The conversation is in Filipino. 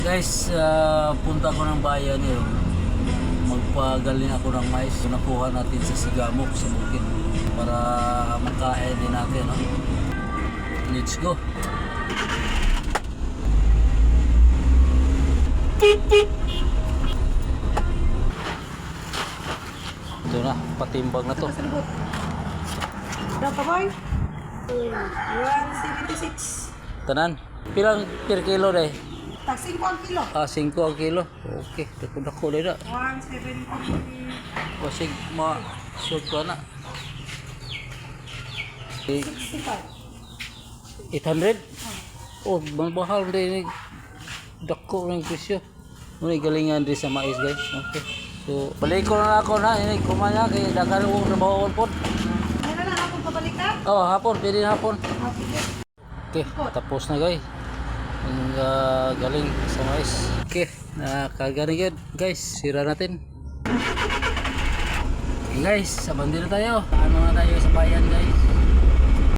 Guys, punta ko ng bayan yun. Magpagaling ako ng mais. Nakuha natin sa Sigamok sa bukid para makain din natin. No? Let's go. Ito na, patimbang na to. Berapa boy? 176. Tanan, pilang per kilo deh? Tak 5 ang kilo. 5 ang kilo. Okay, dako-dako deh dah. 170. Wasig ma shoot ko na. 65. 800? Oh, mahal din. Dako ng presyo. Muna galingan din sa mais, guys. Okay. So, balik ko na ako na. Ini kumanya kay dagan ko trabaho po. Ano na ako pabalik ka? Oh, hapon, pwede na hapon. Okay. Okay, tapos na, guys. Ang galing sa mais. Okay, nakagaling guys. Sira natin. Okay, guys, sa bandila tayo. Ano na tayo sa bayan, guys.